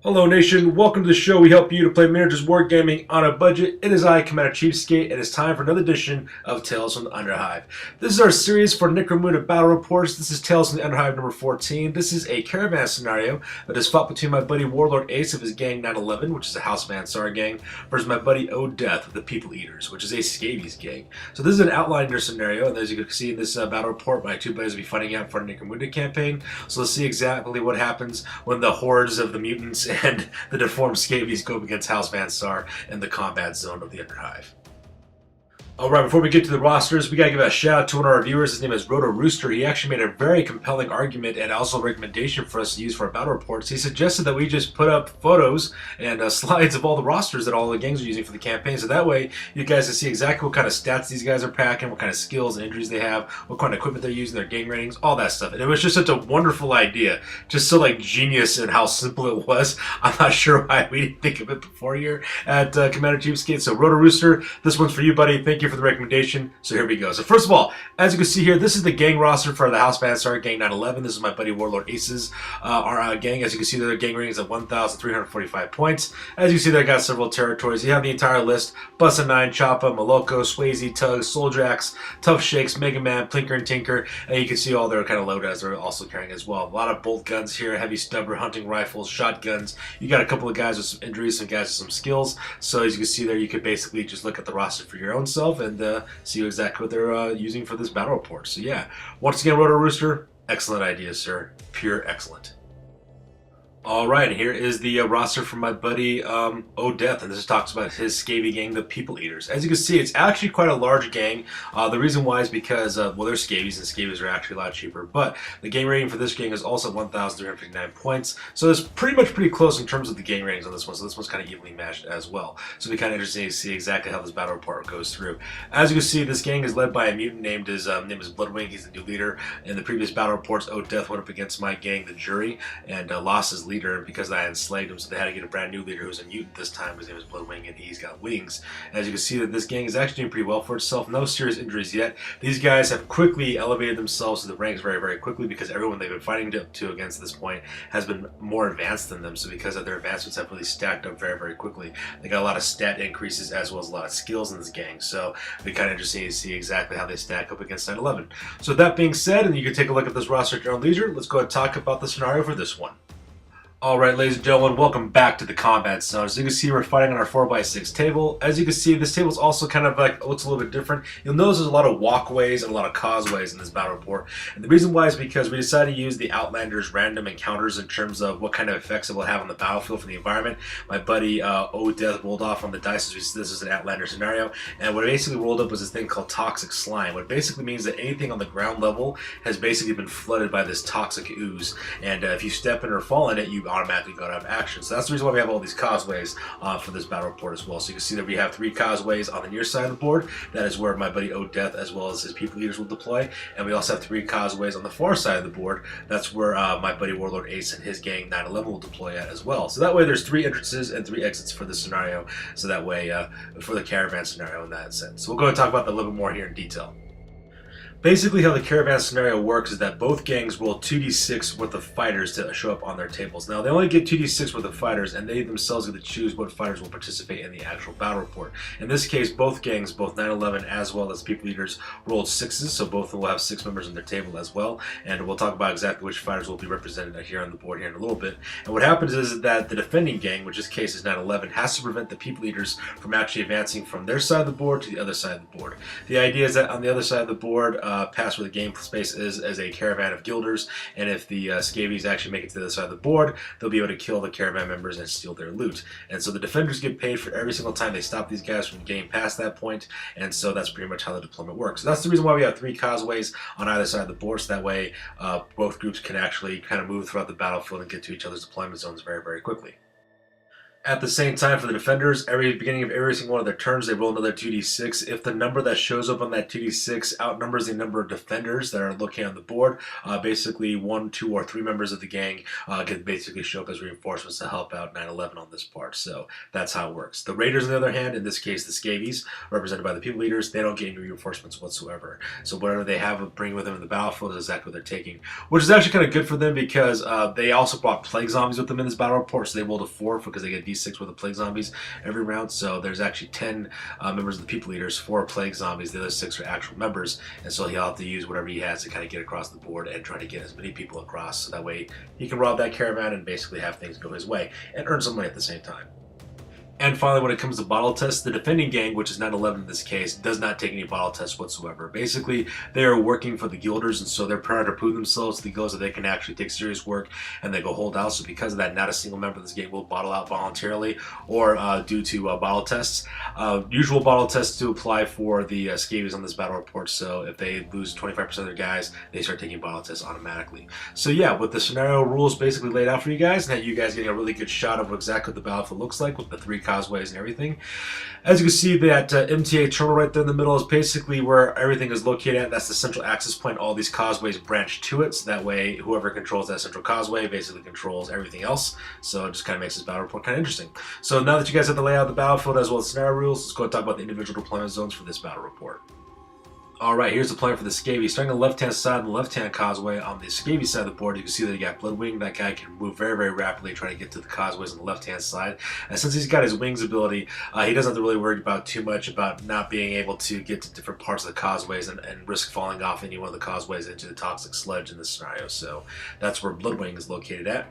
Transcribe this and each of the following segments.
Hello Nation, welcome to the show. We help you to play miniatures wargaming on a budget. It is I, Commander Cheapskate, and it's time for another edition of Tales from the Underhive. This is our series for Necromunda Battle Reports. This is Tales from the Underhive number 14. This is a Caravan Scenario that is fought between my buddy Warlord Ace of his gang 911, which is a House of Saar gang, versus my buddy Death of the People Eaters, which is a Scavvies gang. So this is an outline in your scenario, and as you can see in this battle report, my two buddies will be fighting out for a Necromunda campaign. So let's see exactly what happens when the hordes of the mutants and the deformed Scavvies go up against House Van Saar in the combat zone of the Underhive. Alright, before we get to the rosters, we gotta give a shout out to one of our viewers. His name is Roto Rooster. He actually made a very compelling argument and also a recommendation for us to use for our battle reports. He suggested that we just put up photos and slides of all the rosters that all the gangs are using for the campaign, so that way you guys can see exactly what kind of stats these guys are packing, what kind of skills and injuries they have, what kind of equipment they're using, their gang ratings, all that stuff. And it was just such a wonderful idea, just so genius in how simple it was. I'm not sure why we didn't think of it before here at Commander Cheapskate. So Roto Rooster, this one's for you, buddy. Thank you for the recommendation. So here we go. So first of all, as you can see here, this is the gang roster for the House Van Saar gang 911. This is my buddy Warlord Ace's our gang. As you can see, their gang rating is at 1,345 points. As you see, they got several territories. You have the entire list: Bussa 9, Choppa, Moloko, Swayze, Tug, Soldrax, Tough Shakes, Mega Man, Plinker, and Tinker. And you can see all their kind of loadouts they're also carrying as well. A lot of bolt guns here, heavy stubber, hunting rifles, shotguns. You got a couple of guys with some injuries, some guys with some skills. So as you can see there, you could basically just look at the roster for your own self and see exactly what they're using for this battle report. So yeah, once again, Roto Rooster, excellent idea, sir. Pure excellent. Alright, here is the roster from my buddy Death, and this talks about his Scavvy gang, the People Eaters. As you can see, it's actually quite a large gang. The reason why is because, well, they're Scavvies, and Scavvies are actually a lot cheaper, but the gang rating for this gang is also 1,359 points, so it's pretty close in terms of the gang ratings on this one, so this one's kind of evenly matched as well. So it'll be kind of interesting to see exactly how this battle report goes through. As you can see, this gang is led by a mutant named his name is Bloodwing. He's the new leader. In the previous battle reports, Death went up against my gang, the Jury, and lost his leader because I enslaved him, so they had to get a brand new leader who's a mutant this time. His name is Bloodwing, and he's got wings. And as you can see, that this gang is actually doing pretty well for itself. No serious injuries yet. These guys have quickly elevated themselves to the ranks very quickly because everyone they've been fighting to against this point has been more advanced than them. So because of their advancements have really stacked up very quickly. They got a lot of stat increases as well as a lot of skills in this gang. So it'll be kind of interesting to see exactly how they stack up against 911. So with that being said, and you can take a look at this roster at your own leisure, let's go ahead and talk about the scenario for this one. Alright, ladies and gentlemen, welcome back to the combat zone. As you can see, we're fighting on our 4x6 table. As you can see, this table is also kind of looks a little bit different. You'll notice there's a lot of walkways and a lot of causeways in this battle report. And the reason why is because we decided to use the Outlander's random encounters in terms of what kind of effects it will have on the battlefield for the environment. My buddy Death rolled off on the dice. This is an Outlander scenario. And what it basically rolled up was this thing called Toxic Slime. What basically means that anything on the ground level has basically been flooded by this toxic ooze. And if you step in or fall in it, you automatically go out of action. So that's the reason why we have all these causeways for this battle report as well. So you can see that we have 3 causeways on the near side of the board. That is where my buddy Death as well as his People Leaders will deploy. And we also have 3 causeways on the far side of the board. That's where my buddy Warlord Ace and his gang 911 will deploy at as well. So that way there's 3 entrances and 3 exits for the scenario. So that way for the Caravan Scenario in that sense. So we'll go and talk about that a little bit more here in detail. Basically, how the Caravan Scenario works is that both gangs roll 2d6 worth of fighters to show up on their tables. Now, they only get 2d6 worth of fighters, and they themselves get to choose what fighters will participate in the actual battle report. In this case, both gangs, both 911 as well as People Leaders, rolled 6s, so both of them will have 6 members on their table as well. And we'll talk about exactly which fighters will be represented here on the board here in a little bit. And what happens is that the defending gang, which in this case is 911, has to prevent the People Leaders from actually advancing from their side of the board to the other side of the board. The idea is that on the other side of the board, past where the game space is as a caravan of guilders, and if the Scavvies actually make it to the other side of the board, they'll be able to kill the caravan members and steal their loot. And so the defenders get paid for every single time they stop these guys from getting past that point, and so that's pretty much how the deployment works. So that's the reason why we have 3 causeways on either side of the board, so that way both groups can actually kind of move throughout the battlefield and get to each other's deployment zones very quickly. At the same time, for the defenders, every beginning of every single one of their turns, they roll another 2d6. If the number that shows up on that 2d6 outnumbers the number of defenders that are located on the board, basically 1, 2, or 3 members of the gang can basically show up as reinforcements to help out 9/11 on this part. So that's how it works. The Raiders, on the other hand, in this case the Scavvies, represented by the people leaders, they don't get any reinforcements whatsoever. So whatever they have bring with them in the battlefield is exactly what they're taking, which is actually kind of good for them because they also brought plague zombies with them in this battle report, so they rolled a 4 because they get D6 with the plague zombies every round. So there's actually 10 members of the people leaders, 4 plague zombies, the other 6 are actual members, and so he'll have to use whatever he has to kind of get across the board and try to get as many people across, so that way he can rob that caravan and basically have things go his way and earn some money at the same time. And finally, when it comes to bottle tests, the defending gang, which is 9/11 in this case, does not take any bottle tests whatsoever. Basically, they are working for the guilders, and so they're trying to prove themselves to the guilds that they can actually take serious work, and they go hold out. So because of that, not a single member of this gang will bottle out voluntarily or due to bottle tests. Usual bottle tests to apply for the Scavvies on this battle report, so if they lose 25% of their guys, they start taking bottle tests automatically. So yeah, with the scenario rules basically laid out for you guys, now you guys getting a really good shot of exactly what the battlefield looks like with the 3 causeways and everything. As you can see, that MTA terminal right there in the middle is basically where everything is located at. That's the central access point. All these causeways branch to it, so that way whoever controls that central causeway basically controls everything else. So it just kind of makes this battle report kind of interesting. So now that you guys have the layout of the battlefield as well as scenario rules, let's go and talk about the individual deployment zones for this battle report. Alright, here's the plan for the Scavvies. Starting on the left-hand side, on the left-hand causeway, on the Scavvy side of the board, you can see that you got Bloodwing. That guy can move very, very rapidly trying to get to the causeways on the left-hand side. And since he's got his wings ability, he doesn't have to really worry about too much about not being able to get to different parts of the causeways and risk falling off any one of the causeways into the toxic sludge in this scenario. So that's where Bloodwing is located at.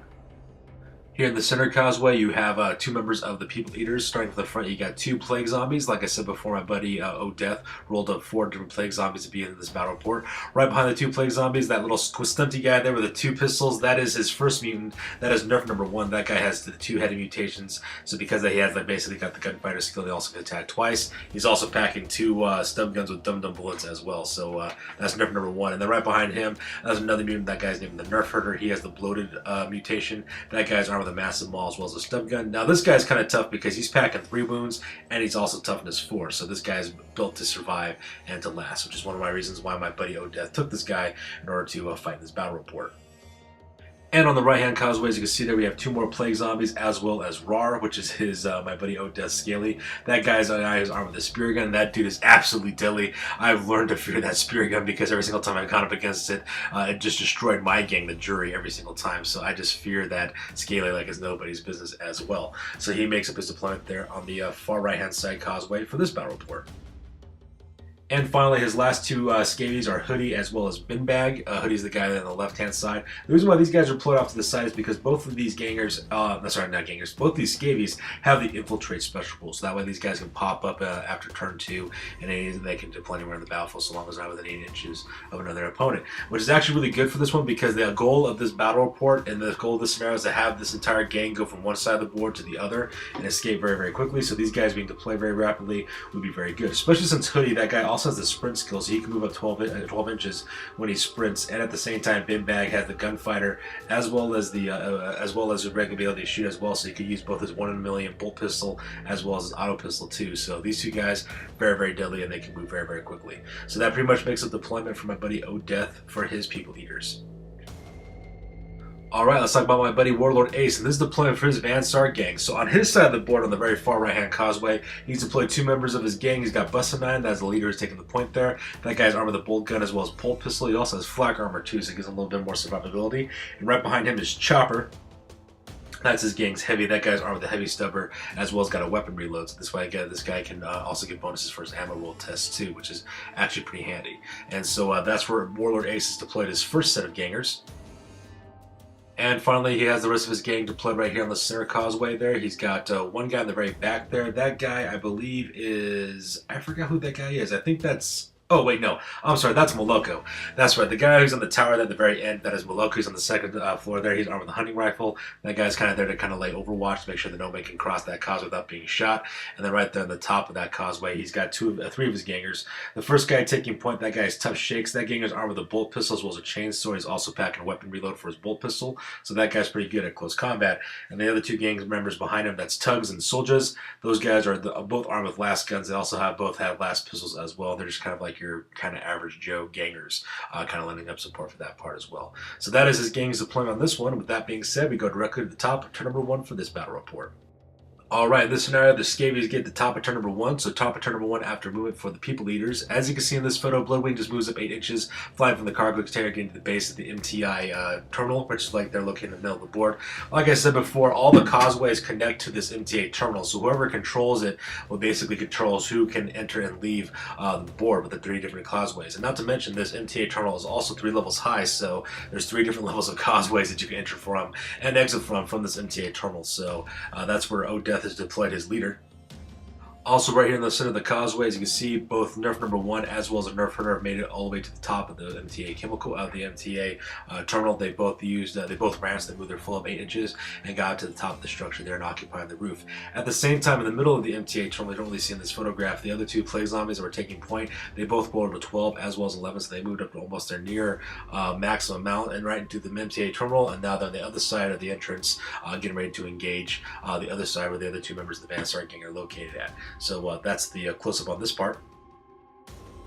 Here in the center causeway, you have 2 members of the People Eaters. Starting from the front, you got 2 Plague Zombies. Like I said before, my buddy O'Death rolled up 4 different Plague Zombies to be in this battle report. Right behind the 2 Plague Zombies, that little stunty guy there with the 2 pistols, that is his first mutant. That is nerf number 1. That guy has the 2 heavy mutations, so because he has basically got the gunfighter skill, they also can attack twice. He's also packing 2 stub guns with dum-dum bullets as well, so that's nerf number 1. And then right behind him, there's another mutant. That guy's named the Nerf Herder. He has the bloated mutation. That guy's armed with a massive maul as well as a stub gun. Now this guy's kind of tough because he's packing 3 wounds and he's also toughness 4, so this guy's built to survive and to last, which is one of my reasons why my buddy O'Death took this guy in order to fight in this battle report. And on the right-hand causeway, as you can see there, we have 2 more Plague Zombies, as well as Rar, which is his my buddy O'Death Scaly. That guy's armed with a spear gun. That dude is absolutely deadly. I've learned to fear that spear gun because every single time I've gone up against it, it just destroyed my gang, the jury, every single time. So I just fear that Scaly like it's nobody's business as well. So he makes up his deployment there on the far right-hand side causeway for this battle report. And finally, his last 2 Scavvies are Hoodie as well as Binbag. Hoodie's the guy on the left-hand side. The reason why these guys are deployed off to the side is because both of these gangers, sorry, not gangers, both these Scavvies have the Infiltrate special rule. So that way these guys can pop up after turn 2, and they can deploy anywhere in the battlefield so long as they're not within 8 inches of another opponent. Which is actually really good for this one because the goal of this battle report and the goal of this scenario is to have this entire gang go from one side of the board to the other and escape very, very quickly. So these guys being deployed very rapidly would be very good. Especially since Hoodie, that guy also has the sprint skill, so he can move up 12 inches when he sprints, and at the same time Binbag has the gunfighter as well as the regular ability to shoot as well, so he could use both his 1 in a million bolt pistol as well as his auto pistol too. So these 2 guys very, very deadly, and they can move very, very quickly. So that pretty much makes up deployment for my buddy O'Death for his People Eaters. Alright, let's talk about my buddy Warlord Ace, and this is deployment for his Van Saar gang. So on his side of the board, on the very far right-hand causeway, he's deployed 2 members of his gang. He's got Bussin9, that's the leader who's taking the point there. That guy's armed with a bolt gun as well as bolt pistol. He also has flak armor too, so it gives him a little bit more survivability. And right behind him is Chopper. That's his gang's Heavy. That guy's armed with a heavy stubber as well as got a weapon reload. So this way, again, this guy can also get bonuses for his ammo roll test too, which is actually pretty handy. And so that's where Warlord Ace has deployed his first set of gangers. And finally, he has the rest of his gang deployed right here on the center causeway there. He's got 1 guy in the very back there. That guy, I believe, is... I forgot who that guy is. I think that's Oh wait, no. I'm sorry. That's Moloko. That's right. The guy who's on the tower at the very end, that is Moloko. He's on the second floor there. He's armed with a hunting rifle. That guy's kind of there to kind of lay overwatch to make sure that nobody can cross that causeway without being shot. And then right there on the top of that causeway, he's got three of his gangers. The first guy taking point, that guy is Tough Shakes. That ganger's armed with a bolt pistol as well as a chainsaw. He's also packing a weapon reload for his bolt pistol. So that guy's pretty good at close combat. And the other two gang members behind him, that's Tugs and Soldiers. Those guys are both armed with last guns. They also both have last pistols as well. They're just kind of like your kind of average Joe gangers, kind of lending up support for that part as well. So that is his gang's deployment on this one. With that being said, we go directly to the top of turn number 1 for this battle report. Alright, in this scenario, the Scavvies get the top of turn number 1, so top of turn number 1 after movement for the people eaters. As you can see in this photo, Bloodwing just moves up 8 inches, flying from the cargo container getting to the base of the MTI terminal, which is like they're located in the middle of the board. Like I said before, all the causeways connect to this MTA terminal, so whoever controls it will basically controls who can enter and leave the board with the 3 different causeways. And not to mention, this MTA terminal is also 3 levels high, so there's 3 different levels of causeways that you can enter from and exit from this MTA terminal. So that's where O'Death has deployed his leader. Also right here in the center of the causeway, as you can see, both nerf number 1 as well as a nerf hunter have made it all the way to the top of the MTA chemical, the MTA terminal. They both used, they both ran, so they moved their full of 8 inches and got to the top of the structure there and occupied the roof. At the same time, in the middle of the MTA terminal, you don't really see in this photograph, the other 2 plague zombies that were taking point, they both rolled to 12 as well as 11, so they moved up to almost their near maximum amount and right into the MTA terminal, and now they're on the other side of the entrance, getting ready to engage the other side where the other 2 members of the Saar gang are located at. So that's the close-up on this part.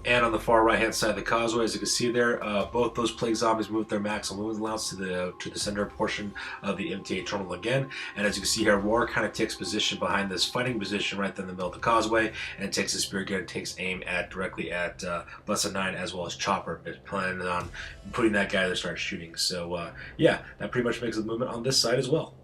And on the far right-hand side of the causeway, as you can see there, both those plague zombies moved their maximum movement allowance to the center portion of the MTA terminal again. And as you can see here, Roar kind of takes position behind this fighting position right there in the middle of the causeway and takes his spear gun and takes aim directly at Busta 9 as well as Chopper, planning on putting that guy to start shooting. So yeah, that pretty much makes the movement on this side as well.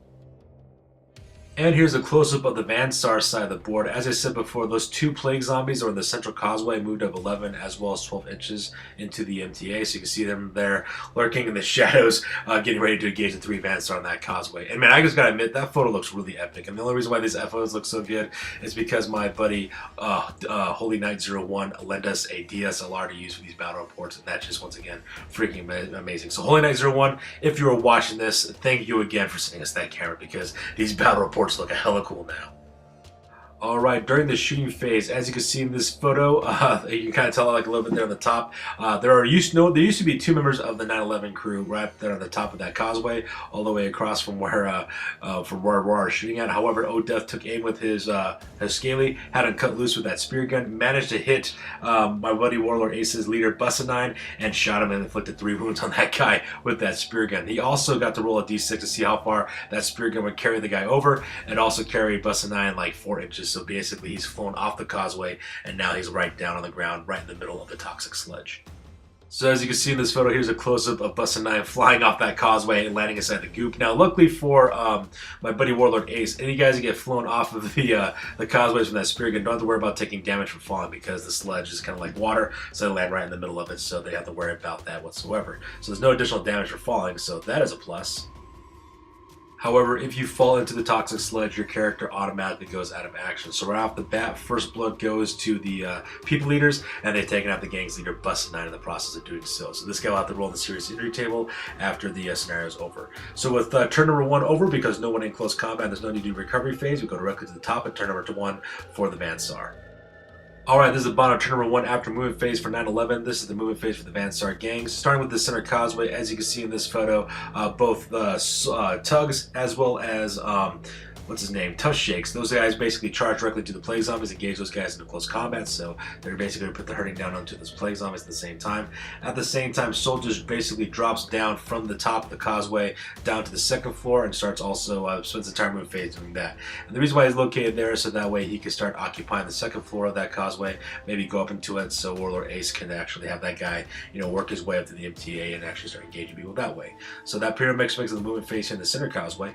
And here's a close-up of the Saar side of the board. As I said before, those 2 plague zombies are in the central causeway, moved up 11 as well as 12 inches into the MTA. So you can see them there lurking in the shadows, getting ready to engage the 3 Saar on that causeway. And man, I just gotta admit, that photo looks really epic. And the only reason why these photos look so good is because my buddy Holy Knight 01 lent us a DSLR to use for these battle reports. And that's just, once again, freaking amazing. So Holy Knight 01, if you were watching this, thank you again for sending us that camera, because these battle reports look hella cool now. Alright, during the shooting phase, as you can see in this photo, you can kind of tell like a little bit there on the top, there used to be 2 members of the 9/11 crew right there on the top of that causeway, all the way across from where Roar is shooting at. However, O'Death took aim with his Scaly, had him cut loose with that spear gun, managed to hit my buddy Warlord Ace's leader Busta 9 and shot him and inflicted 3 wounds on that guy with that spear gun. He also got to roll a d6 to see how far that spear gun would carry the guy over, and also carry Busta 9 like 4 inches. So basically he's flown off the causeway and now he's right down on the ground, right in the middle of the toxic sludge. So as you can see in this photo, here's a close-up of Busta 9 flying off that causeway and landing inside the goop. Now, luckily for my buddy Warlord Ace, any guys that get flown off of the causeways from that spear gun don't have to worry about taking damage from falling, because the sludge is kind of like water, so they land right in the middle of it, so they have to worry about that whatsoever. So there's no additional damage for falling, so that is a plus. However, if you fall into the toxic sludge, your character automatically goes out of action. So right off the bat, first blood goes to the people leaders, and they've taken out the gang's leader, Busta 9, in the process of doing so. So this guy will have to roll the serious injury table after the scenario is over. So with turn number 1 over, because no one in close combat, there's no need to do recovery phase, we go directly to the top at turn number 1 for the Saar. Alright, this is the bottom of turn number 1 after movement phase for 9/11. This is the movement phase for the Saar gangs. Starting with the center causeway, as you can see in this photo, both Tugs as well as what's his name, Tough Shakes, those guys basically charge directly to the plague zombies, engage those guys into close combat, so they're basically going to put the hurting down onto those plague zombies at the same time. At the same time, Soldiers basically drops down from the top of the causeway down to the 2nd floor and starts also, spends the entire movement phase doing that. And the reason why he's located there is so that way he can start occupying the 2nd floor of that causeway, maybe go up into it, so Warlord Ace can actually have that guy, you know, work his way up to the MTA and actually start engaging people that way. So that pyramid makes the movement phase in the center causeway.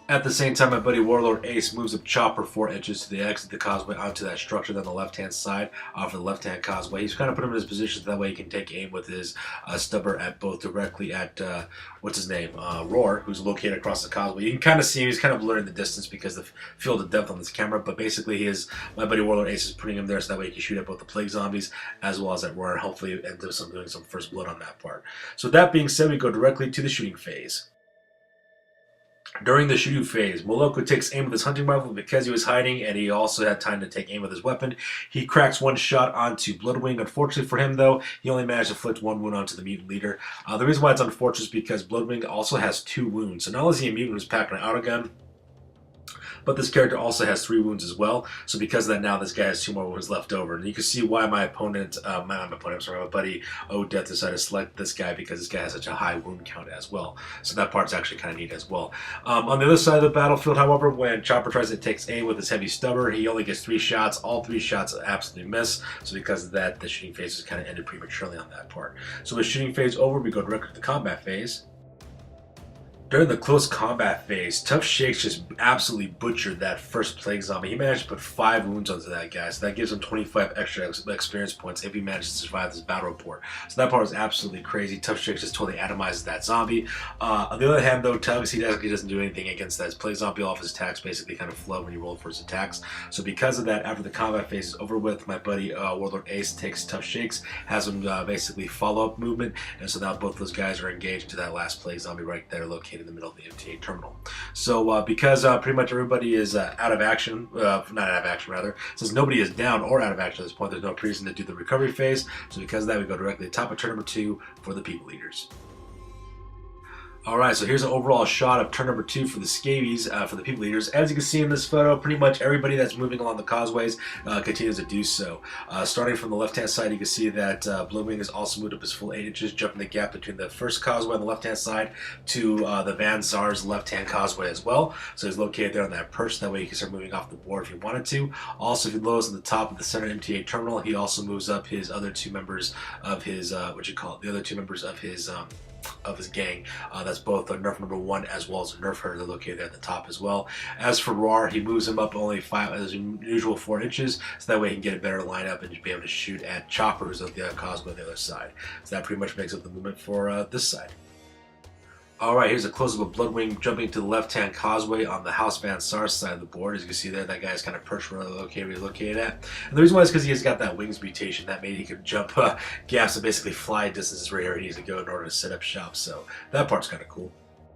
At the same time, my buddy Warlord Ace moves up Chopper 4 inches to the exit of the causeway onto that structure on the left-hand side off of the left-hand causeway. He's kind of put him in his position so that way he can take aim with his stubber at both directly at, what's his name, Roar, who's located across the causeway. You can kind of see him. He's kind of blurring the distance because of the field of depth on this camera, but basically my buddy Warlord Ace is putting him there so that way he can shoot at both the Plague Zombies as well as at Roar, and hopefully end up doing some first blood on that part. So that being said, we go directly to the shooting phase. During the shooting phase, Moloko takes aim with his hunting rifle because he was hiding and he also had time to take aim with his weapon. He cracks one shot onto Bloodwing. Unfortunately for him, though, he only managed to inflict one wound onto the mutant leader. The reason why it's unfortunate is because Bloodwing also has 2 wounds. So not only is he a mutant who's packing an autogun, but this character also has 3 wounds as well. So because of that, now this guy has 2 more wounds left over. And you can see why my buddy Death decided to select this guy because this guy has such a high wound count as well. So that part's actually kind of neat as well. On the other side of the battlefield, however, when Chopper tries to take aim with his heavy stubber, he only gets 3 shots. All 3 shots absolutely miss. So because of that, the shooting phase is kind of ended prematurely on that part. So with shooting phase over, we go directly to the combat phase. During the close combat phase, Tough Shakes just absolutely butchered that first Plague Zombie. He managed to put 5 wounds onto that guy, so that gives him 25 extra experience points if he manages to survive this battle report. So that part was absolutely crazy. Tough Shakes just totally atomizes that zombie. On the other hand, though, Tubbs, he actually doesn't do anything against that. His Plague Zombie, all of his attacks basically kind of flow when you roll for his attacks. So because of that, after the combat phase is over with, my buddy Warlord Ace takes Tough Shakes, has him basically follow-up movement, and so now both those guys are engaged to that last Plague Zombie right there located in the middle of the MTA terminal. So because pretty much everybody is out of action, not out of action rather, since nobody is down or out of action at this point, there's no reason to do the recovery phase. So because of that, we go directly to the top of turn number 2 for the people leaders. Alright, so here's an overall shot of turn number 2 for the Scavvies, for the people leaders. As you can see in this photo, pretty much everybody that's moving along the causeways continues to do so. Starting from the left-hand side, you can see that Bloodwing has also moved up his full 8 inches, jumping the gap between the first causeway on the left-hand side to the Van Saar's left-hand causeway as well. So he's located there on that perch, that way he can start moving off the board if he wanted to. Also, if he loads at the top of the center MTA terminal, he also moves up his other 2 members of his, the other 2 members of his gang. That's both a nerf number 1 as well as a nerf herder. They're located there at the top as well. As for Roar, he moves him up only 5, as usual, 4 inches, so that way he can get a better lineup and be able to shoot at Chopper, who's at the causeway on the other side. So that pretty much makes up the movement for this side. Alright, here's a close-up of Bloodwing jumping to the left-hand causeway on the House Van Saar side of the board. As you can see there, that guy's kind of perched where he's located at. And the reason why is because he has got that wings mutation that made he could jump gaps and basically fly distances right where he needs to go in order to set up shop. So that part's kind of cool.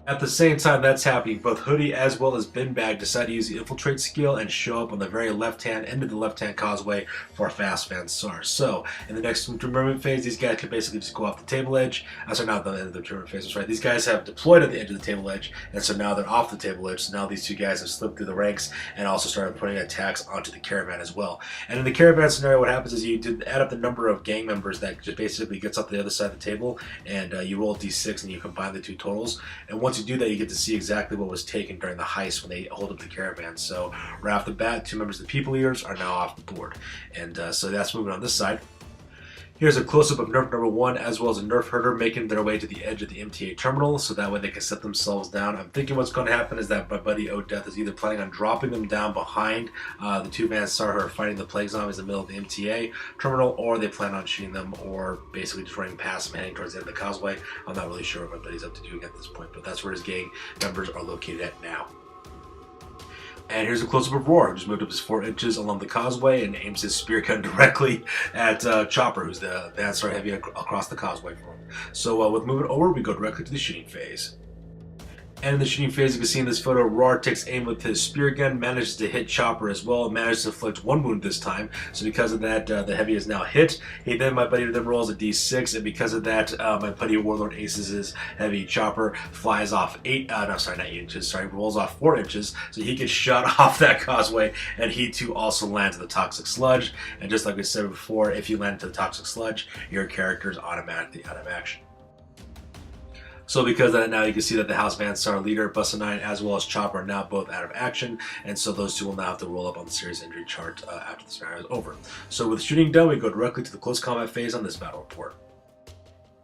At the same time that's happening, both Hoodie as well as Binbag decide to use the Infiltrate skill and show up on the very left-hand end of the left-hand causeway for Fast Van Saar. So, in the next tournament phase, these guys can basically just go off the table edge. Sorry, not the end of the tournament phase, that's right. These guys have deployed at the edge of the table edge, and so now they're off the table edge. So now these 2 guys have slipped through the ranks and also started putting attacks onto the Caravan as well. And in the Caravan scenario, what happens is you add up the number of gang members that just basically gets up the other side of the table, and you roll D6 and you combine the 2 totals. And once you do that, you get to see exactly what was taken during the heist when they hold up the Caravan. So right off the bat, 2 members of the people leaders are now off the board. And so that's moving on this side. Here's a close-up of nerf number 1 as well as a nerf herder making their way to the edge of the MTA terminal so that way they can set themselves down. I'm thinking what's going to happen is that my buddy Death is either planning on dropping them down behind the 2 Van Saar who are fighting the Plague Zombies in the middle of the MTA terminal, or they plan on shooting them or basically just running past them heading towards the end of the causeway. I'm not really sure what my buddy's up to doing at this point, but that's where his gang members are located at now. And here's a close-up of Roar, who just moved up his 4 inches along the causeway and aims his spear gun directly at Chopper, who's the Van Saar heavy across the causeway for him. So with moving over, we go directly to the shooting phase. And in the shooting phase, you can see in this photo, Roar takes aim with his spear gun, manages to hit Chopper as well, manages to inflict 1 wound this time. So because of that, the heavy is now hit. My buddy then rolls a D6, and because of that, my buddy Warlord Ace's heavy Chopper flies off 8 inches, rolls off 4 inches, so he gets shot off that causeway, and he too also lands in the Toxic Sludge. And just like we said before, if you land into the Toxic Sludge, your character is automatically out of action. So because of that, now you can see that the House Van Saar leader, Busta9, as well as Chopper are now both out of action, and so those 2 will now have to roll up on the serious injury chart after the scenario is over. So with shooting done, we go directly to the close combat phase on this battle report.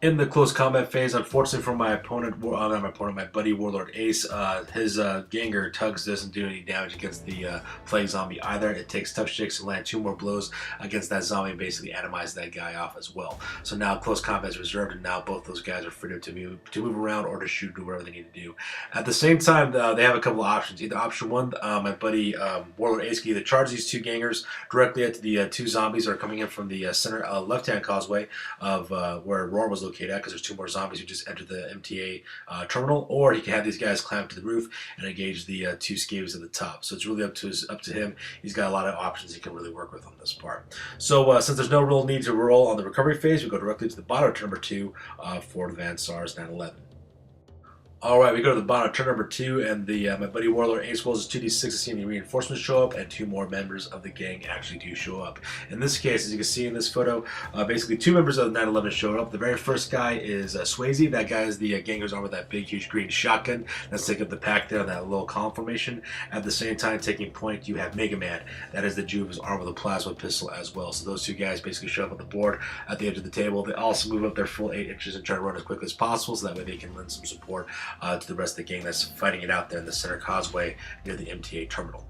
In the close combat phase, unfortunately for my opponent, my buddy Warlord Ace, his Ganger Tugs doesn't do any damage against the Plague Zombie either. It takes Tough Shakes to land 2 more blows against that zombie and basically atomize that guy off as well. So now close combat is reserved, and now both those guys are free to move around or to shoot, do whatever they need to do. At the same time, they have a couple of options. Either option one, my buddy Warlord Ace can either charge these 2 Gangers directly at the 2 zombies that are coming in from the center left-hand causeway of where Roar was located at, because there's 2 more zombies who just entered the MTA terminal, or he can have these guys climb to the roof and engage the 2 Scavvies at the top. So it's really up to him. He's got a lot of options he can really work with on this part. So since there's no real need to roll on the recovery phase, we go directly to the bottom of turn number 2 for the Van Saar's 911. Alright, we go to the bottom of turn number 2, and my buddy Warlord Ace rolls his 2d6 to see any reinforcements show up, and 2 more members of the gang actually do show up. In this case, as you can see in this photo, basically 2 members of the 911 showed up. The very first guy is Swayze. That guy is the ganger's arm with that big, huge green shotgun that's taking up the pack there on that little column formation. At the same time, taking point, you have Mega Man. That is the Jew of his arm with a plasma pistol as well. So those 2 guys basically show up on the board at the edge of the table. They also move up their full 8 inches and try to run as quickly as possible, so that way they can lend some support to the rest of the gang that's fighting it out there in the center causeway near the MTA terminal.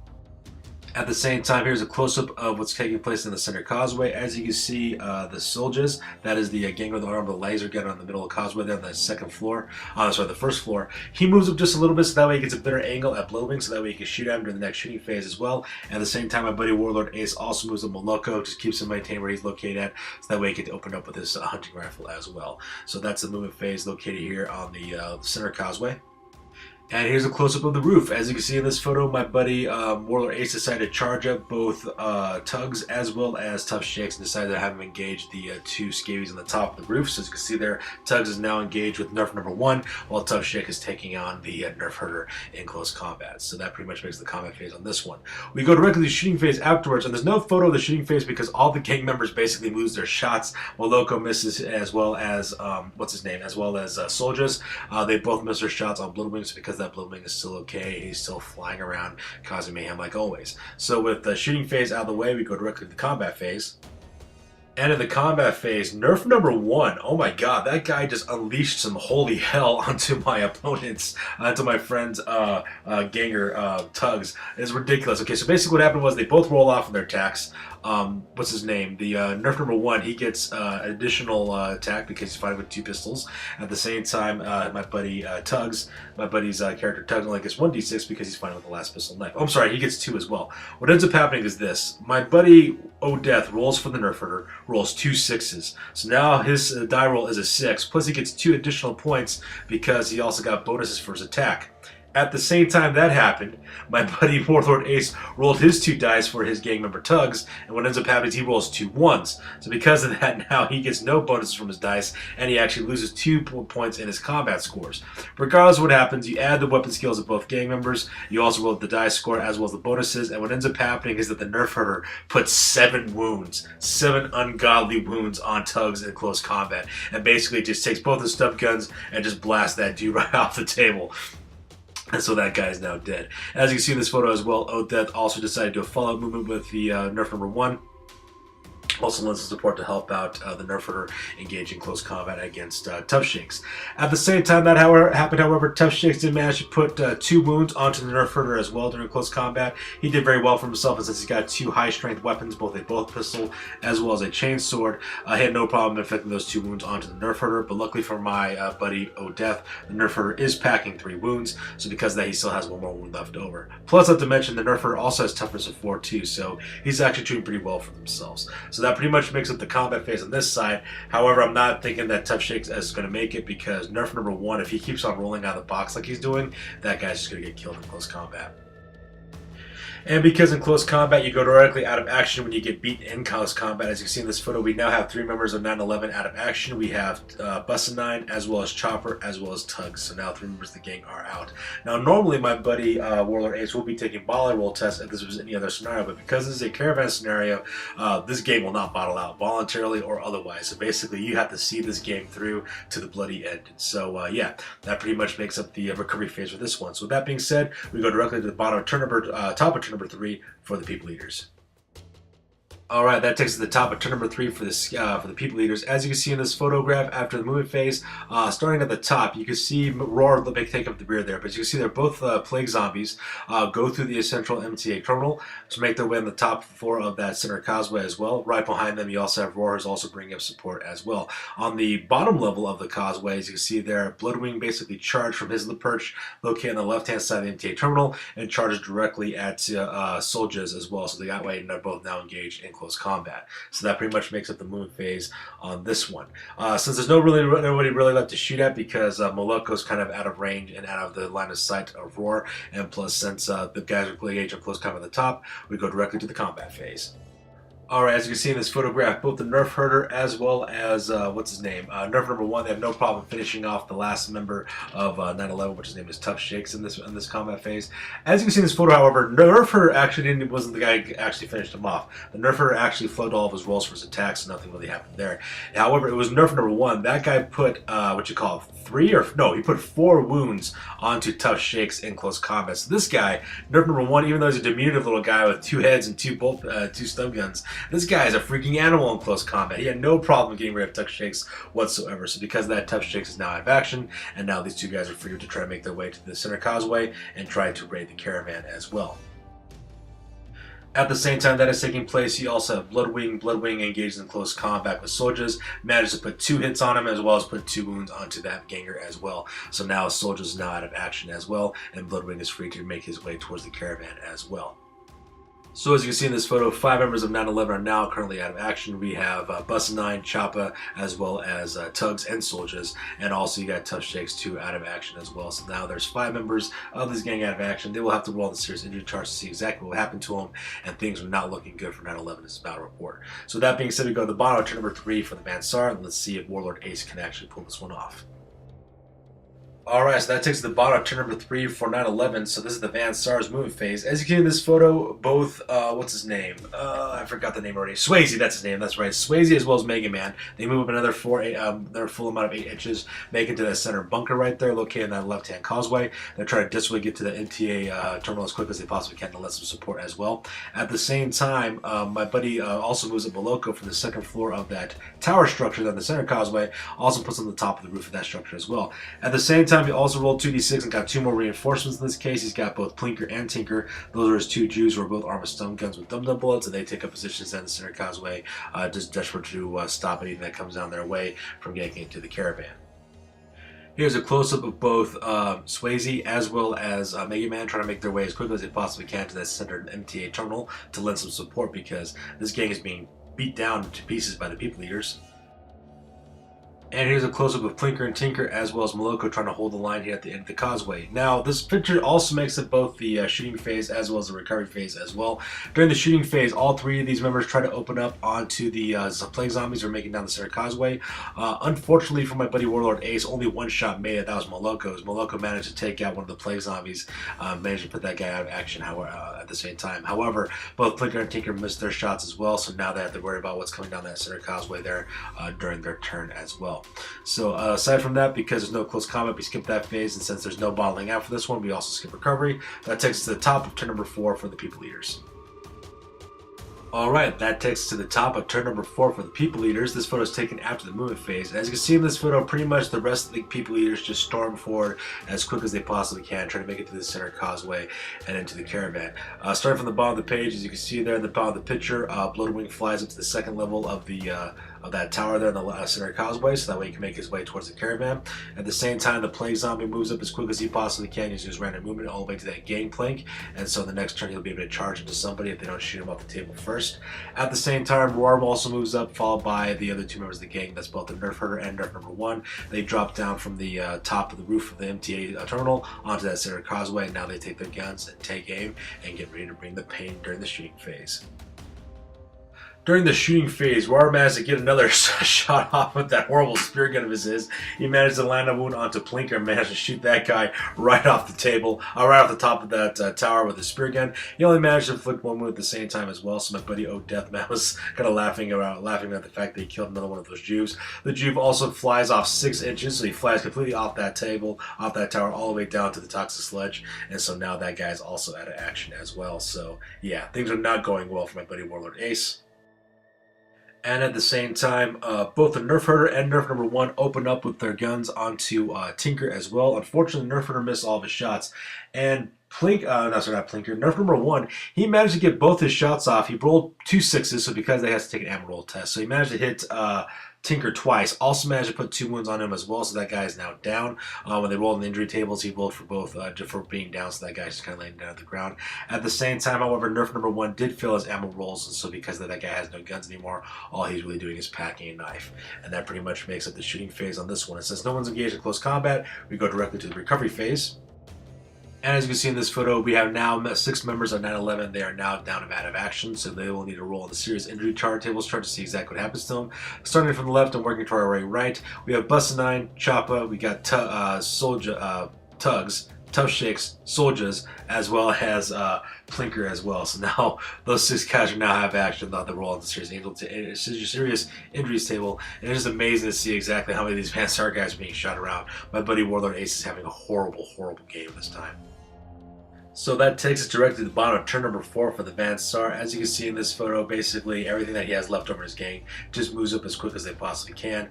At the same time, here's a close-up of what's taking place in the center causeway. As you can see, the soldiers, that is the gang with the arm with the laser gun on the middle of the causeway there on the the first floor. He moves up just a little bit so that way he gets a better angle at Blowwing, so that way he can shoot at him during the next shooting phase as well. At the same time, my buddy Warlord Ace also moves up Moloko, just keeps him maintained where he's located at, so that way he can open up with his hunting rifle as well. So that's the movement phase located here on the center causeway. And here's a close-up of the roof. As you can see in this photo, my buddy Warlord Ace decided to charge up both Tugs as well as Tough Shakes and decided to have him engage the 2 Scavvies on the top of the roof. So as you can see there, Tugs is now engaged with Nerf number 1, while Tough Shake is taking on the Nerf Herder in close combat. So that pretty much makes the combat phase on this one. We go directly to the shooting phase afterwards, and there's no photo of the shooting phase because all the gang members basically lose their shots. Moloko misses as well as, Soldiers. They both miss their shots on Bloodwings because that Bloodwing is still okay. He's still flying around, causing mayhem like always. So with the shooting phase out of the way, we go directly to the combat phase. And in the combat phase, Nerf number 1, oh my god, that guy just unleashed some holy hell onto my opponents, onto my friend's Ganger Tugs. It's ridiculous. Okay, so basically what happened was they both roll off in their attacks. What's his name? The Nerf number 1, he gets additional attack because he's fighting with 2 pistols. At the same time, my buddy Tugs, my buddy's character Tugs only gets 1d6 because he's fighting with the last pistol knife. Oh, I'm sorry, he gets 2 as well. What ends up happening is this. My buddy O'Death rolls for the Nerf Herder, rolls 2 6s. So now his die roll is a 6, plus he gets 2 additional points because he also got bonuses for his attack. At the same time that happened, my buddy Warlord Ace rolled his 2 dice for his gang member Tugs, and what ends up happening is he rolls 2 1s. So because of that, now he gets no bonuses from his dice, and he actually loses 2 points in his combat scores. Regardless of what happens, you add the weapon skills of both gang members, you also roll the dice score as well as the bonuses, and what ends up happening is that the Nerf Herder puts 7 wounds, 7 ungodly wounds on Tugs in close combat, and basically just takes both his stub guns and just blasts that dude right off the table. And so that guy is now dead. As you can see in this photo as well, O'Death also decided to do a follow-up movement with the Nerf number 1. Also lends support to help out the Nerf Herder engage in close combat against Tough Shakes. At the same time that happened, however, Tough Shakes did manage to put 2 wounds onto the Nerf Herder as well during close combat. He did very well for himself, and since he's got 2 high-strength weapons, both a bolt pistol as well as a chain sword, he had no problem inflicting those 2 wounds onto the Nerf Herder. But luckily for my buddy O'Death, the Nerf Herder is packing 3 wounds, so because of that, he still has 1 more wound left over. Plus, not to mention, the Nerf Herder also has toughness of 4 too, so he's actually doing pretty well for themselves. So that pretty much makes up the combat phase on this side. However, I'm not thinking that Tough Shakes is going to make it because Nerf number 1, if he keeps on rolling out of the box like he's doing, that guy's just going to get killed in close combat. And because in close combat you go directly out of action when you get beaten in close combat, as you can see in this photo, we now have 3 members of 911 out of action. We have Bussin9, as well as Chopper, as well as Tugs. So now 3 members of the gang are out. Now normally my buddy Warlord Ace will be taking bottle roll tests if this was any other scenario, but because this is a Caravan scenario, this game will not bottle out voluntarily or otherwise. So basically you have to see this game through to the bloody end. So yeah, that pretty much makes up the recovery phase for this one. So with that being said, we go directly to the bottom of turn number, top of turn number 3 for the People Eaters. All right, that takes us to the top of turn number 3 for the people leaders. As you can see in this photograph, after the movement phase, starting at the top, you can see Roar take up the rear there, but you can see they're both plague zombies. Go through the central MTA terminal to make their way on the top floor of that center causeway as well. Right behind them, you also have Roar, who's also bringing up support as well. On the bottom level of the causeway, as you can see there, Bloodwing basically charged from his perch, located on the left-hand side of the MTA terminal, and charges directly at soldiers as well. So that way, they're both now engaged in close combat. So that pretty much makes up the movement phase on this one. Since there's nobody really left to shoot at because Moloko's kind of out of range and out of the line of sight of Roar, and plus since the guys are engaged in close combat at the top, we go directly to the combat phase. Alright, as you can see in this photograph, both the Nerf Herder as well as, what's his name? Nerf number 1, they have no problem finishing off the last member of 9/11, which his name is Tough Shakes in this combat phase. As you can see in this photo, however, Nerf Herder actually wasn't the guy who actually finished him off. The Nerf Herder actually flubbed all of his rolls for his attacks, so nothing really happened there. However, it was Nerf number 1. That guy put, he put 4 wounds onto Tough Shakes in close combat. So this guy, Nerf number 1, even though he's a diminutive little guy with 2 heads and 2 stun guns, this guy is a freaking animal in close combat. He had no problem getting rid of Tough Shakes whatsoever. So because of that, Tough Shakes is now out of action, and now these two guys are free to try to make their way to the center causeway and try to raid the caravan as well. At the same time that is taking place, you also have Bloodwing. Bloodwing engaged in close combat with soldiers, managed to put 2 hits on him as well as put 2 wounds onto that ganger as well. So now soldiers is now out of action as well, and Bloodwing is free to make his way towards the caravan as well. So as you can see in this photo, 5 members of 9/11 are now currently out of action. We have Bussin9, Choppa, as well as Tugs and Soldiers, and also you got Tough Shakes 2 out of action as well. So now there's 5 members of this gang out of action. They will have to roll the serious injury charge to see exactly what happened to them, and things are not looking good for 9/11 in this battle report. So that being said, we go to the bottom of turn number 3 for the man Saar, and let's see if Warlord Ace can actually pull this one off. Alright, so that takes the bottom of turn number 3 for 9/11. So this is the Van Saar's movement phase. As you can see in this photo, both, what's his name? I forgot the name already. Swayze, that's his name, that's right. Swayze as well as Mega Man. They move up another their full amount of 8 inches, make it to that center bunker right there, located in that left-hand causeway. They're trying to desperately get to the NTA terminal as quick as they possibly can to let some support as well. At the same time, my buddy also moves up Moloko from the second floor of that tower structure on the center causeway, also puts on the top of the roof of that structure as well. At the same time, he also rolled 2d6 and got 2 more reinforcements in this case. He's got both Plinker and Tinker. Those are his 2 Jews who are both armed with stun guns with dum-dum bullets, and they take up positions in the center causeway, just desperate to stop anything that comes down their way from getting into the caravan. Here's a close-up of both Swayze as well as Mega Man trying to make their way as quickly as they possibly can to that center MTA terminal to lend some support because this gang is being beat down to pieces by the people leaders. And here's a close-up of Plinker and Tinker as well as Moloko trying to hold the line here at the end of the causeway. Now, this picture also makes it both the shooting phase as well as the recovery phase as well. During the shooting phase, all 3 of these members try to open up onto the plague zombies who are making down the center causeway. Unfortunately for my buddy Warlord Ace, only 1 shot made it. That was Moloko's. Moloko managed to take out one of the plague zombies, managed to put that guy out of action at the same time. However, both Plinker and Tinker missed their shots as well, so now they have to worry about what's coming down that center causeway there during their turn as well. So aside from that, because there's no close combat, we skip that phase, and since there's no bottling out for this one, we also skip recovery. That takes us to the top of turn number 4 for the people leaders. Alright, that takes us to the top of turn number 4 for the people leaders. This photo is taken after the movement phase. As you can see in this photo, pretty much the rest of the people leaders just storm forward as quick as they possibly can, trying to make it to the center causeway and into the caravan. Starting from the bottom of the page, as you can see there in the bottom of the picture, Bloodwing flies up to the second level of that tower there in the center causeway, so that way he can make his way towards the caravan. At the same time, the plague zombie moves up as quick as he possibly can using his random movement all the way to that gangplank, and so the next turn he'll be able to charge into somebody if they don't shoot him off the table first. At the same time, Roar also moves up, followed by the other 2 members of the gang. That's both the Nerf Herder and Nerf number 1. They drop down from the top of the roof of the MTA terminal onto that center causeway, and now they take their guns and take aim and get ready to bring the pain during the shooting phase. During the shooting phase, Roar managed to get another shot off with that horrible spear gun of his. He managed to land a wound onto Plinker and managed to shoot that guy right off the table, right off the top of that tower with his spear gun. He only managed to inflict 1 wound at the same time as well, so my buddy O Deathman was kind of laughing at the fact that he killed another one of those Jews. The Jew also flies off 6 inches, so he flies completely off that table, off that tower, all the way down to the toxic sludge, and so now that guy's also out of action as well. So yeah, things are not going well for my buddy Warlord Ace. And at the same time, both the Nerf Herder and Nerf number 1 open up with their guns onto Tinker as well. Unfortunately, Nerf Herder missed all of his shots. And not Plinker, Nerf number 1, he managed to get both his shots off. He rolled 2 6s, so because they has to take an ammo roll test. So he managed to hit Tinker twice. Also managed to put 2 wounds on him as well, so that guy is now down. When they rolled in the injury tables, he rolled for both for being down, so that guy's just kind of laying down at the ground. At the same time, however, Nerf number 1 did fail his ammo rolls, and so because that guy has no guns anymore, all he's really doing is packing a knife. And that pretty much makes up the shooting phase on this one. It says no one's engaged in close combat. We go directly to the recovery phase. And as you can see in this photo, we have now 6 members of 9/11. They are now down and out of action, so they will need to roll on the serious injury tables chart to see exactly what happens to them. Starting from the left and working to our right, we have Busta 9, Choppa, we got Tugs, Tough Shakes, Soldiers, as well as Plinker as well. So now those 6 guys are now have action. Thought they roll on the serious injuries table, and it's just amazing to see exactly how many of these Van Saar guys are being shot around. My buddy Warlord Ace is having a horrible game this time. So that takes us directly to the bottom of turn number 4 for the Van Saar. As you can see in this photo, basically everything that he has left over in his gang just moves up as quick as they possibly can.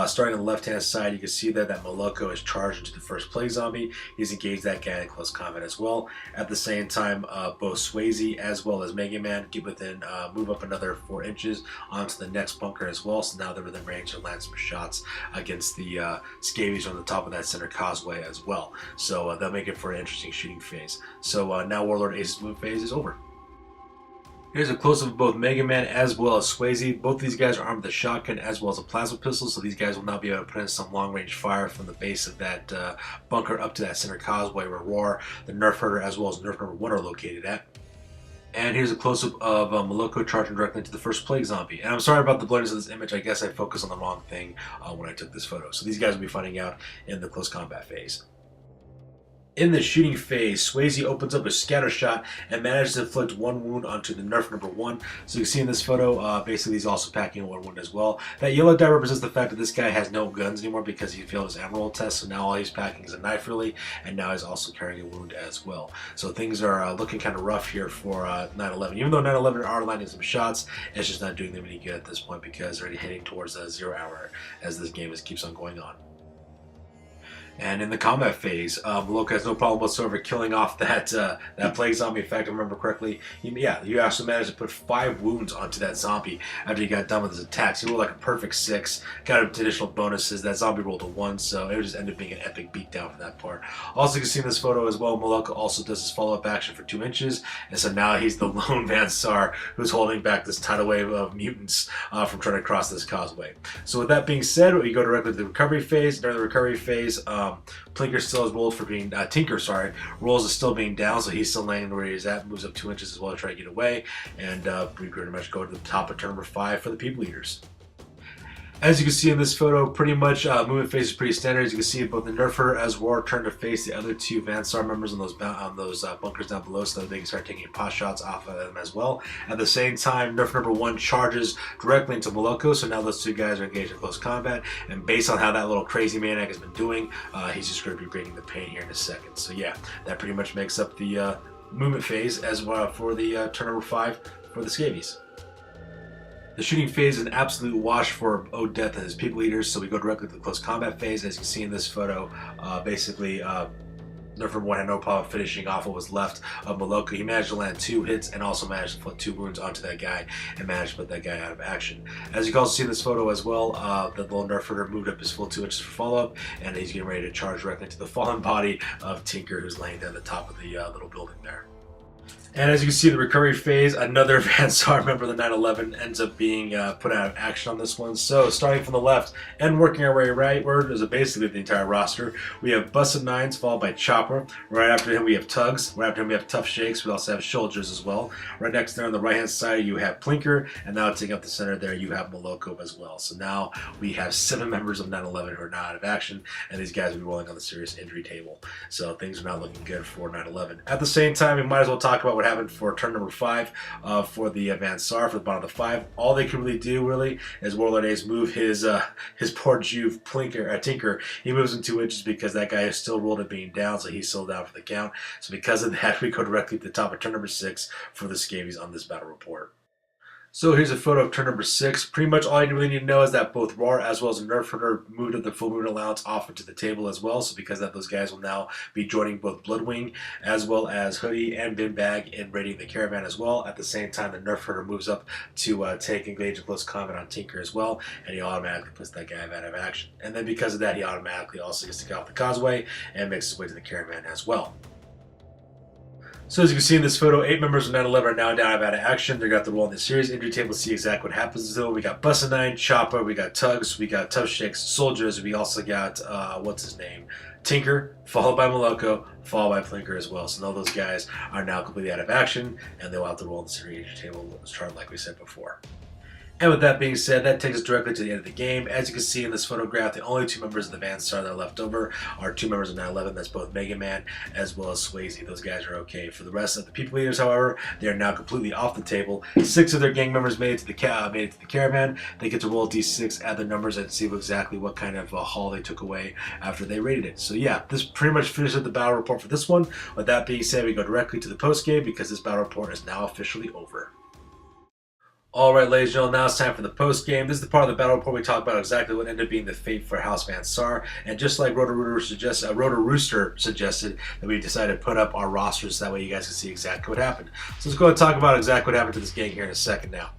Starting on the left-hand side, you can see there that Moloko is charged into the first plague zombie. He's engaged that guy in close combat as well. At the same time, both Swayze as well as Mega Man get within, move up another 4 inches onto the next bunker as well. So now they're within range to land some shots against the Scavvies on the top of that center causeway as well. So they'll make it for an interesting shooting phase. So now Warlord Ace's move phase is over. Here's a close-up of both Mega Man as well as Swayze. Both of these guys are armed with a shotgun as well as a plasma pistol, so these guys will now be able to put in some long-range fire from the base of that bunker up to that center causeway where Roar, the Nerf Herder, as well as Nerf number 1 are located at. And here's a close-up of Moloko charging directly into the first plague zombie. And I'm sorry about the blurriness of this image. I guess I focused on the wrong thing when I took this photo. So these guys will be fighting out in the close combat phase. In the shooting phase, Swayze opens up a scatter shot and manages to inflict 1 wound onto the Nerf number 1. So you can see in this photo, basically he's also packing 1 wound as well. That yellow dye represents the fact that this guy has no guns anymore because he failed his ammo roll test, so now all he's packing is a knife really, and now he's also carrying a wound as well. So things are looking kind of rough here for 9/11. Even though 9/11 are landing some shots, it's just not doing them any good at this point because they're already heading towards the 0 hour as this game keeps on going on. And in the combat phase, Moloko has no problem whatsoever killing off that plague zombie. In fact, I remember correctly, he also managed to put 5 wounds onto that zombie after he got done with his attacks. He rolled like a perfect 6, got additional bonuses. That zombie rolled a 1, so it just ended up being an epic beatdown for that part. Also, you can see in this photo as well, Moloko also does his follow-up action for 2 inches, and so now he's the lone Van Saar who's holding back this tidal wave of mutants from trying to cross this causeway. So with that being said, we go directly to the recovery phase. During the recovery phase, Tinker still is rolled for being rolls is still being down, so he's still laying where he's at, moves up 2 inches as well to try to get away, and we pretty much go to the top of turn number 5 for the people eaters. As you can see in this photo, pretty much movement phase is pretty standard. As you can see, both the Nerf Herder as Roar turn to face the other 2 Van Saar members on those bunkers down below so that they can start taking pot shots off of them as well. At the same time, Nerf number 1 charges directly into Moloko, so now those 2 guys are engaged in close combat, and based on how that little crazy maniac has been doing, he's just going to be bringing the pain here in a second. So yeah, that pretty much makes up the movement phase as well for the turn number 5 for the Scavvies. The shooting phase is an absolute wash for Odeth and his people eaters, so we go directly to the close combat phase. As you can see in this photo, basically Nerf number 1 had no problem finishing off what was left of Moloko. He managed to land 2 hits and also managed to put 2 wounds onto that guy and managed to put that guy out of action. As you can also see in this photo as well, the little Nerf Herder moved up his full 2 inches for follow-up, and he's getting ready to charge directly into the fallen body of Tinker, who's laying down at the top of the little building there. And as you can see in the recovery phase, another Van Saar member of the 9/11 ends up being put out of action on this one. So starting from the left and working our way rightward is basically the entire roster. We have Busted Nines followed by Chopper. Right after him we have Tugs. Right after him we have Tough Shakes. We also have Soldiers as well. Right next there on the right hand side you have Plinker, and now taking up the center there you have Moloko as well. So now we have 7 members of 9/11 who are now out of action, and these guys will be rolling on the serious injury table. So things are not looking good for 9/11. At the same time, we might as well talk about what happened for turn number 5 for the Van Saar for the bottom of the 5. All they can really do is Warlord Ace move his poor Juve Tinker. He moves him 2 inches because that guy is still rolled at being down, so he's still down for the count. So because of that, we go directly to the top of turn number 6 for the Scavvies on this battle report. So here's a photo of turn number 6. Pretty much all you really need to know is that both Roar as well as Nerf Hunter moved up the full movement allowance off into the table as well. So because of that, those guys will now be joining both Bloodwing as well as Hoodie and Bin Bag in raiding the Caravan as well. At the same time, the Nerf Hunter moves up to take engage in close combat on Tinker as well, and he automatically puts that guy out of action. And then because of that, he automatically also gets to get off the causeway and makes his way to the Caravan as well. So as you can see in this photo, 8 members of 9/11 are now down out of action. They got the role in the series injury table to see exactly what happens though. We got Bussin' Nine, Chopper, we got Tugs, we got Tough Shakes, Soldiers, we also got what's his name? Tinker, followed by Moloko, followed by Plinker as well. So all those guys are now completely out of action, and they'll have to roll in the series injury table chart like we said before. And with that being said, that takes us directly to the end of the game. As you can see in this photograph, the only 2 members of the Van Saar that are left over are 2 members of 9/11. That's both Mega Man as well as Swayze. Those guys are okay. For the rest of the people leaders, however, they are now completely off the table. 6 of their gang members made it to the Caravan. They get to roll D6, add their numbers, and see exactly what kind of haul they took away after they raided it. So yeah, this pretty much finishes the battle report for this one. With that being said, we go directly to the post game because this battle report is now officially over. Alright, ladies and gentlemen, now it's time for the post game. This is the part of the battle report we talk about exactly what ended up being the fate for House Van Saar. And just like Roto Rooster suggested, that we decided to put up our rosters so that way you guys can see exactly what happened. So let's go and talk about exactly what happened to this gang here in a second now.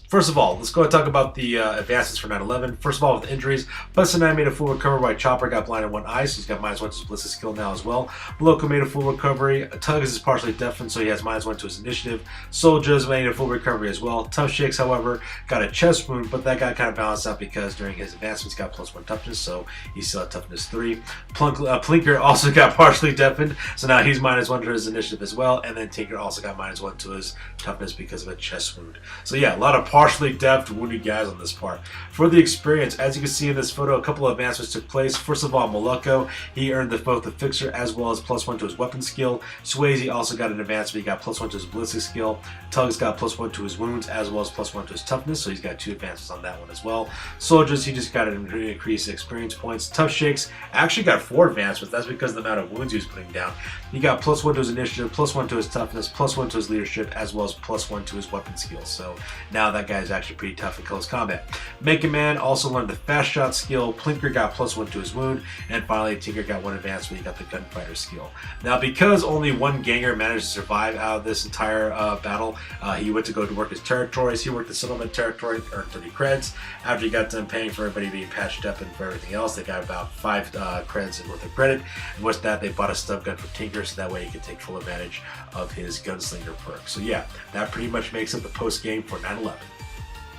First of all, let's go and talk about the advances for 9/11. First of all, with the injuries, Bussin' Nine made a full recovery while Chopper got blind in one eye, so he's got -1 to his ballistic skill now as well. Moloko made a full recovery. Tugs is partially deafened, so he has -1 to his initiative. Soldiers made a full recovery as well. Tough Shakes, however, got a chest wound, but that got kind of balanced out because during his advancements, he got +1 toughness, so he still had toughness 3. Plinker also got partially deafened, so now he's -1 to his initiative as well, and then Tinker also got -1 to his toughness because of a chest wound. So yeah, a lot of partially deaf to wounded guys on this part. For the experience, as you can see in this photo, a couple of advancements took place. First of all, Moloko, he earned both the Fixer as well as +1 to his weapon skill. Swayze also got an advancement, he got +1 to his ballistic skill. Tugs got +1 to his wounds as well as +1 to his toughness, so he's got 2 advances on that one as well. Soldiers, he just got an increased experience points. Tough Shakes actually got 4 advancements. That's because of the amount of wounds he was putting down. He got +1 to his initiative, +1 to his toughness, +1 to his leadership, as well as +1 to his weapon skill. So now that guy's actually pretty tough in close combat. Mega Man also learned the fast shot skill. Plinker got +1 to his wound, and finally Tinker got 1 advancement. He got the gunfighter skill. Now, because only one ganger managed to survive out of this entire battle, he went to go to work his territories. He worked the settlement territory, earned 30 creds. After he got done paying for everybody being patched up and for everything else, they got about 5 creds worth of credit. And with that, they bought a stub gun for Tinker, so that way he could take full advantage of his gunslinger perk. So yeah, that pretty much makes up the post game for 9/11.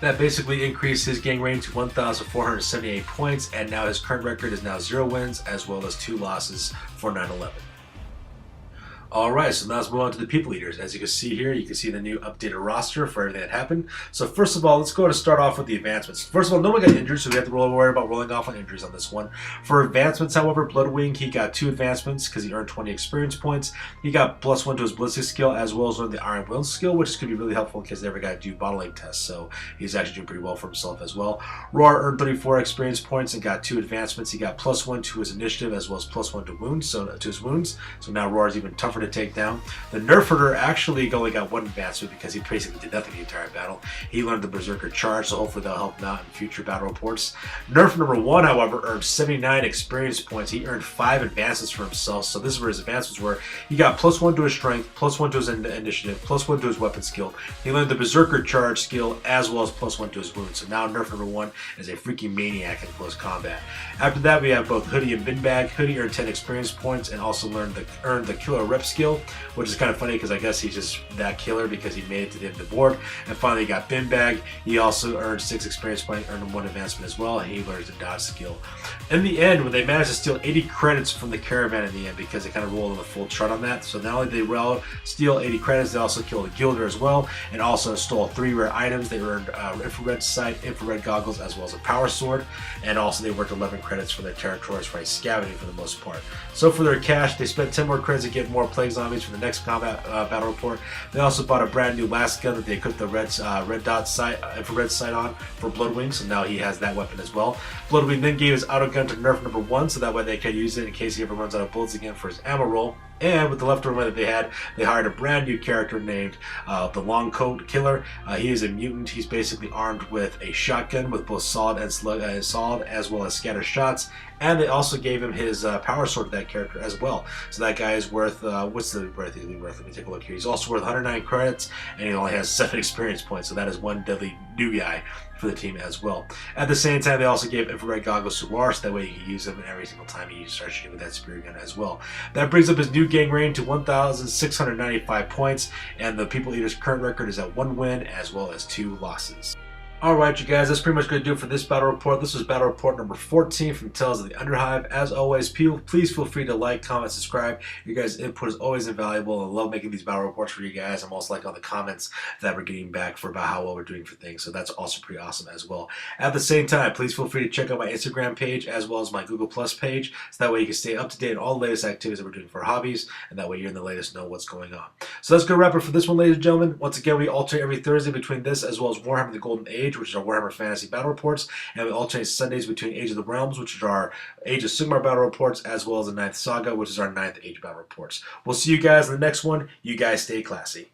That basically increased his gang rating to 1,478 points, and now his current record is now 0 wins as well as 2 losses for 9/11. Alright, so now let's move on to the people leaders. As you can see here, you can see the new updated roster for everything that happened. So first of all, let's go to start off with the advancements. First of all, no one got injured, so we have to worry about rolling off on injuries on this one. For advancements, however, Bloodwing, he got 2 advancements because he earned 20 experience points. He got +1 to his ballistic skill as well as learned the Iron Will skill, which is going to be really helpful in case they ever got to do bottling tests. So he's actually doing pretty well for himself as well. Roar earned 34 experience points and got 2 advancements. He got +1 to his initiative as well as +1 to wounds, to his wounds. So now Roar is even tougher to take down. The Nerf Hunter actually only got 1 advancement because he basically did nothing the entire battle. He learned the Berserker Charge, so hopefully that'll help him out in future battle reports. Nerf number 1, however, earned 79 experience points. He earned 5 advances for himself, so this is where his advancements were. He got +1 to his strength, +1 to his initiative, +1 to his weapon skill. He learned the Berserker Charge skill as well as +1 to his wounds. So now Nerf number 1 is a freaking maniac in close combat. After that, we have both Hoodie and Bin Bag. Hoodie earned 10 experience points and also earned the Killer Rep skill, which is kind of funny because I guess he's just that killer because he made it to the end of the board. And finally, you got Bin Bag. He also earned 6 experience points, earned 1 advancement as well, and he learns the dodge skill. In the end, when they managed to steal 80 credits from the Caravan in the end, because they kind of rolled on the full chart on that. So not only did they steal 80 credits, they also killed a Gilder as well, and also stole 3 rare items. They earned infrared sight, infrared goggles, as well as a power sword, and also they worked 11 credits for their territories by scavenging for the most part. So for their cash, they spent 10 more credits to get more plague zombies for the next combat battle report. They also bought a brand new last gun that they equipped the red dot sight, infrared sight on for Bloodwing, so now he has that weapon as well. Bloodwing then gave his auto gun to Nerf number 1, so that way they can use it in case he ever runs out of bullets again for his ammo roll. And with the leftover money that they hired a brand new character named the Longcoat Killer. He is a mutant. He's basically armed with a shotgun with both solid and solid as well as scatter shots. And they also gave him his power sword to that character as well. So that guy is worth, what's the worth? Let me take a look here. He's also worth 109 credits, and he only has 7 experience points. So that is one deadly new guy for the team as well. At the same time, they also gave infrared goggles to Lars, so that way he can use them every single time he starts shooting with that spear gun as well. That brings up his new gang rating to 1,695 points, and the People Eater's current record is at 1 win as well as 2 losses. Alright you guys, that's pretty much going to do it for this battle report. This was battle report number 14 from Tales of the Underhive. As always, please feel free to like, comment, subscribe. Your guys' input is always invaluable. I love making these battle reports for you guys. I'm also liking all the comments that we're getting back for about how well we're doing for things. So that's also pretty awesome as well. At the same time, please feel free to check out my Instagram page as well as my Google Plus page. So that way you can stay up to date on all the latest activities that we're doing for our hobbies. And that way you're in the latest, know what's going on. So that's going to wrap it for this one, ladies and gentlemen. Once again, we alternate every Thursday between this as well as Warhammer the Golden Age, which is our Warhammer Fantasy Battle Reports, and we alternate Sundays between Age of the Realms, which is our Age of Sigmar Battle Reports, as well as the 9th Saga, which is our 9th Age Battle Reports. We'll see you guys in the next one. You guys stay classy.